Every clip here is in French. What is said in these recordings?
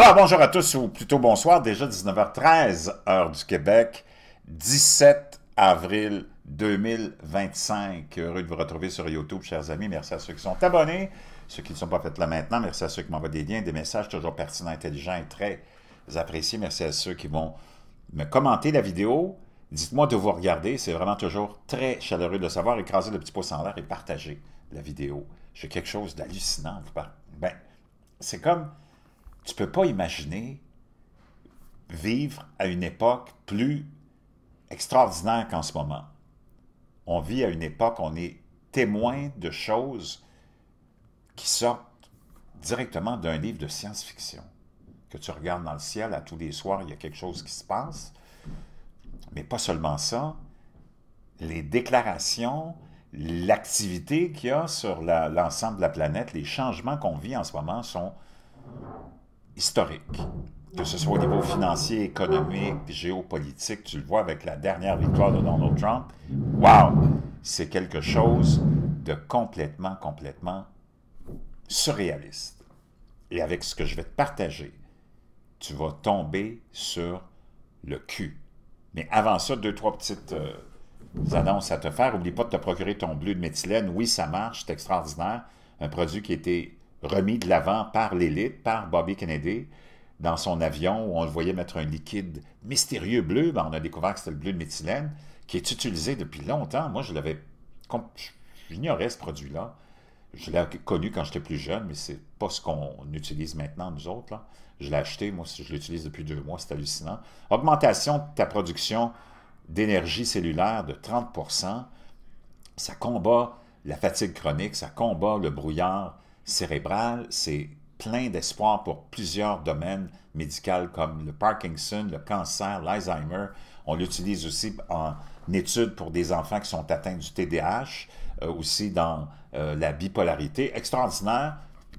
Alors, bonjour à tous, ou plutôt bonsoir, déjà 19h13, heure du Québec, 17 avril 2025. Heureux de vous retrouver sur YouTube, chers amis. Merci à ceux qui sont abonnés, ceux qui ne sont pas faits là maintenant. Merci à ceux qui m'envoient des liens, des messages toujours pertinents, intelligents et très appréciés. Merci à ceux qui vont me commenter la vidéo. Dites-moi de vous regarder, c'est vraiment toujours très chaleureux de le savoir. Écrasez le petit pouce en l'air et partagez la vidéo. J'ai quelque chose d'hallucinant. Ben, c'est comme... Tu ne peux pas imaginer vivre à une époque plus extraordinaire qu'en ce moment. On vit à une époque, on est témoin de choses qui sortent directement d'un livre de science-fiction. Que tu regardes dans le ciel, à tous les soirs, il y a quelque chose qui se passe. Mais pas seulement ça, les déclarations, l'activité qu'il y a sur l'ensemble de la planète, les changements qu'on vit en ce moment sont historique, que ce soit au niveau financier, économique, géopolitique, tu le vois avec la dernière victoire de Donald Trump, wow! C'est quelque chose de complètement surréaliste. Et avec ce que je vais te partager, tu vas tomber sur le cul. Mais avant ça, deux, trois petites annonces à te faire. N'oublie pas de te procurer ton bleu de méthylène. Oui, ça marche, c'est extraordinaire. Un produit qui a été remis de l'avant par l'élite, par Bobby Kennedy, dans son avion, où on le voyait mettre un liquide mystérieux bleu. Ben, on a découvert que c'était le bleu de méthylène, qui est utilisé depuis longtemps. Moi, j'ignorais ce produit-là. Je l'ai connu quand j'étais plus jeune, mais c'est pas ce qu'on utilise maintenant, nous autres, là. Je l'ai acheté, moi, je l'utilise depuis 2 mois, c'est hallucinant. Augmentation de ta production d'énergie cellulaire de 30%. Ça combat la fatigue chronique, ça combat le brouillard cérébral, c'est plein d'espoir pour plusieurs domaines médicaux comme le Parkinson, le cancer, l'Alzheimer. On l'utilise aussi en études pour des enfants qui sont atteints du TDAH, aussi dans la bipolarité. Extraordinaire.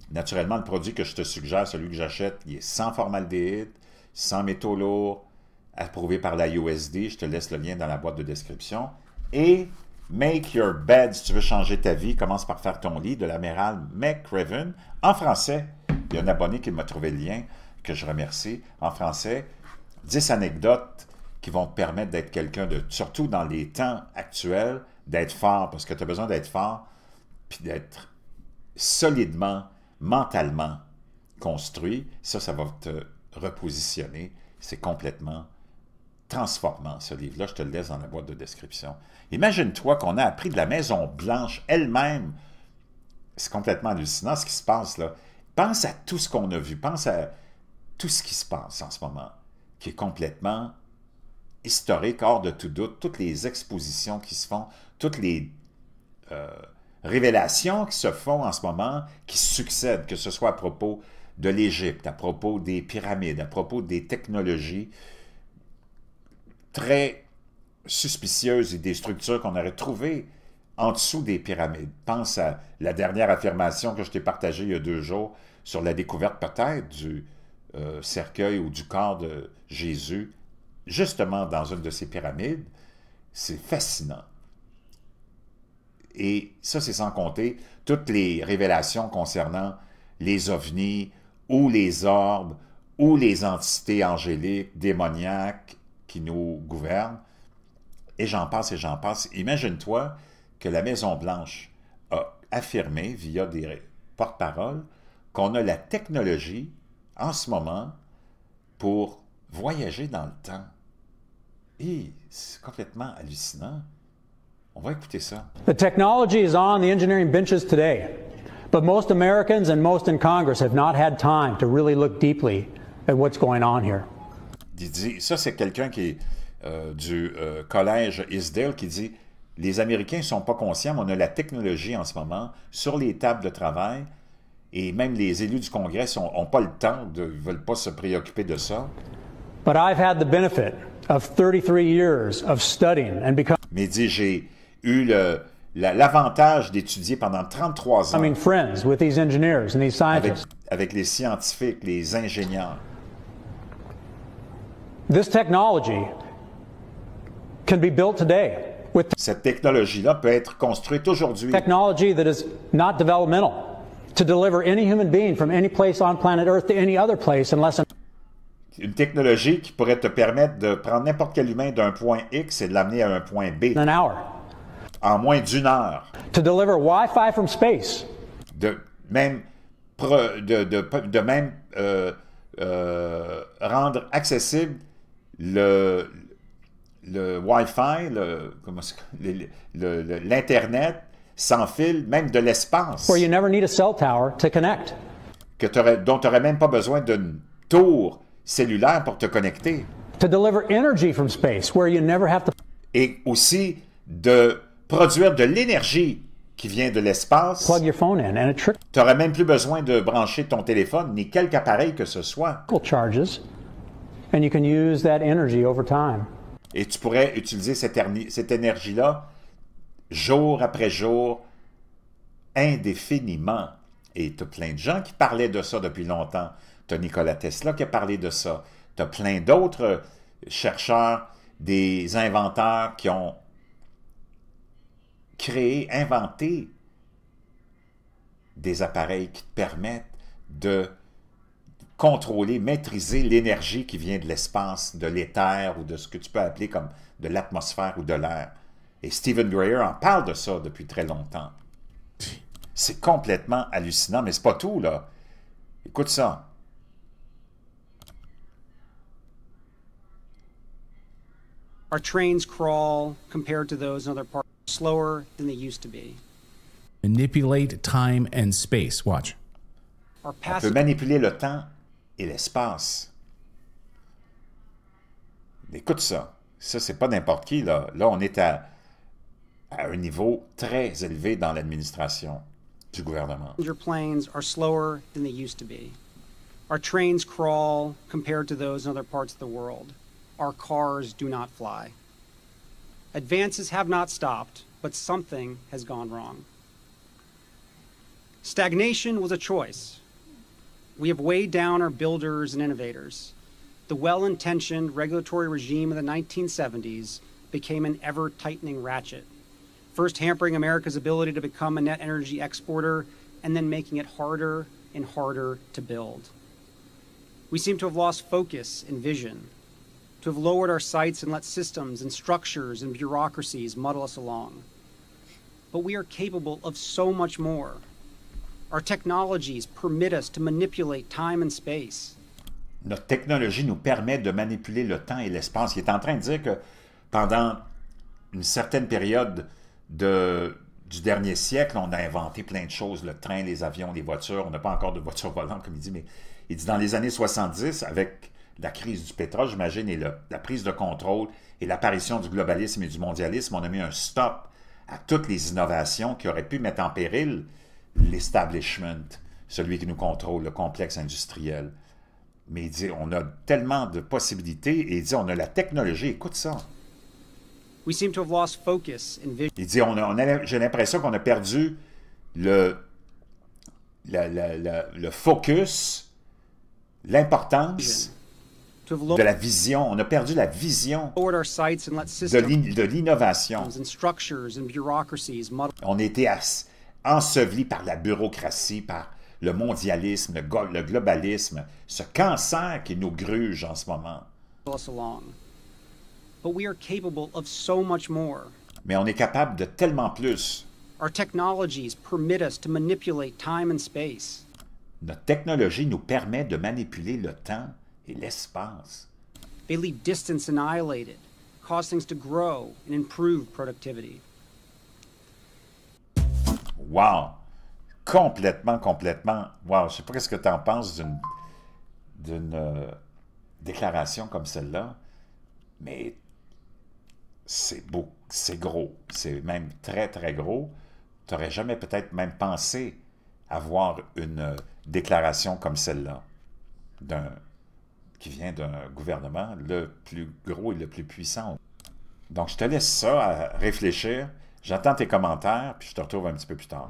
Naturellement, le produit que je te suggère, celui que j'achète, il est sans formaldéhyde, sans métaux lourds, approuvé par la USD. Je te laisse le lien dans la boîte de description. Et Make Your Bed, si tu veux changer ta vie, commence par faire ton lit, de l'amiral McRaven. En français, il y a un abonné qui m'a trouvé le lien, que je remercie. En français, 10 anecdotes qui vont te permettre d'être quelqu'un de, surtout dans les temps actuels, d'être fort, parce que tu as besoin d'être fort, puis d'être solidement, mentalement construit. Ça va te repositionner. C'est complètement transformant, ce livre-là. Je te le laisse dans la boîte de description. Imagine-toi qu'on a appris de la Maison-Blanche elle-même. C'est complètement hallucinant ce qui se passe là. Pense à tout ce qu'on a vu. Pense à tout ce qui se passe en ce moment, qui est complètement historique, hors de tout doute. Toutes les expositions qui se font, toutes les révélations qui se font en ce moment, qui succèdent, que ce soit à propos de l'Égypte, à propos des pyramides, à propos des technologies très suspicieuses et des structures qu'on aurait trouvées en dessous des pyramides. Pense à la dernière affirmation que je t'ai partagée il y a 2 jours sur la découverte peut-être du cercueil ou du corps de Jésus, justement dans une de ces pyramides. C'est fascinant. Et ça, c'est sans compter toutes les révélations concernant les ovnis ou les orbes ou les entités angéliques, démoniaques qui nous gouvernent. Et j'en passe et j'en passe. Imagine-toi que la Maison-Blanche a affirmé, via des porte-paroles, qu'on a la technologie, en ce moment, pour voyager dans le temps. Et c'est complètement hallucinant. On va écouter ça. The technology is on the engineering benches today, but most Americans and most in Congress have not had time to really look deeply at what's going on here. Ça, c'est quelqu'un qui est du collège Isdale qui dit « Les Américains ne sont pas conscients, mais on a la technologie en ce moment sur les tables de travail et même les élus du Congrès n'ont pas le temps, ne veulent pas se préoccuper de ça. » But I've had the benefit of 33 years of studying and becoming Mais il dit « J'ai eu l'avantage d'étudier pendant 33 ans friends with these engineers and these scientists. Avec les scientifiques, les ingénieurs. This technology can be built today with Cette technologie-là peut être construite aujourd'hui. technology that is not developmental to deliver any human being from any place on planet Earth to any other place in less than technologie qui pourrait te permettre de prendre n'importe quel humain d'un point X et de l'amener à un point B an hour. en moins d'une heure. To deliver Wi-Fi from space. De même, rendre accessible le Wi-Fi, l'Internet sans fil, même de l'espace, Where you never need a cell tower to connect. dont tu n'aurais même pas besoin d'une tour cellulaire pour te connecter. To deliver energy from space, where you never have to Et aussi de produire de l'énergie qui vient de l'espace. plug your phone in, and it trickle Tu n'aurais même plus besoin de brancher ton téléphone ni quelque appareil que ce soit. charges, and you can use that energy over time. Et tu pourrais utiliser cette énergie-là jour après jour, indéfiniment. Et tu as plein de gens qui parlaient de ça depuis longtemps. Tu as Nikola Tesla qui a parlé de ça. Tu as plein d'autres chercheurs, des inventeurs qui ont créé, inventé des appareils qui te permettent de contrôler, maîtriser l'énergie qui vient de l'espace, de l'éther ou de ce que tu peux appeler comme de l'atmosphère ou de l'air. Et Stephen Greer en parle de ça depuis très longtemps. C'est complètement hallucinant, mais c'est pas tout, là. Écoute ça. Our trains crawl compared to those in other parts slower than they used to be. Manipulate time and space. Watch. Our On peut passive manipuler le temps et l'espace. Écoute ça. Ça, c'est pas n'importe qui, là. Là, on est à un niveau très élevé dans l'administration du gouvernement. passenger planes are slower than they used to be. Our trains crawl compared to those in other parts of the world. Our cars do not fly. Advances have not stopped, but something has gone wrong. Stagnation was a choice. We have weighed down our builders and innovators. The well-intentioned regulatory regime of the 1970s became an ever-tightening ratchet, first hampering America's ability to become a net energy exporter and then making it harder and harder to build. We seem to have lost focus and vision, to have lowered our sights and let systems and structures and bureaucracies muddle us along. But we are capable of so much more. Our technologies permit us to manipulate time and space. Notre technologie nous permet de manipuler le temps et l'espace. Il est en train de dire que pendant une certaine période du dernier siècle, on a inventé plein de choses, le train, les avions, les voitures. On n'a pas encore de voitures volantes, comme il dit, mais il dit dans les années 70, avec la crise du pétrole, j'imagine, et la prise de contrôle et l'apparition du globalisme et du mondialisme, on a mis un stop à toutes les innovations qui auraient pu mettre en péril l'establishment, celui qui nous contrôle, le complexe industriel. Mais il dit, on a tellement de possibilités, et il dit, on a la technologie, écoute ça. We seem to have lost focus and vision. Il dit, j'ai l'impression qu'on a perdu le focus, l'importance To have de la vision. On a perdu la vision lowered our sights and let systems de l'innovation. and structures and bureaucracies muddle On a été ensevelis par la bureaucratie, par le mondialisme, le globalisme, ce cancer qui nous gruge en ce moment. us along. But we are capable of so much more. Mais on est capable de tellement plus. Our technologies permit us to manipulate time and space. Notre technologie nous permet de manipuler le temps et l'espace. They leave distance annihilated, cause things to grow and improve productivity. Wow! Complètement. Wow! Je sais pas ce que tu en penses d'une déclaration comme celle-là, mais c'est beau, c'est gros, c'est même très, très gros. Tu n'aurais jamais peut-être même pensé avoir une déclaration comme celle-là, qui vient d'un gouvernement le plus gros et le plus puissant. Donc, je te laisse ça à réfléchir. J'attends tes commentaires, puis je te retrouve un petit peu plus tard.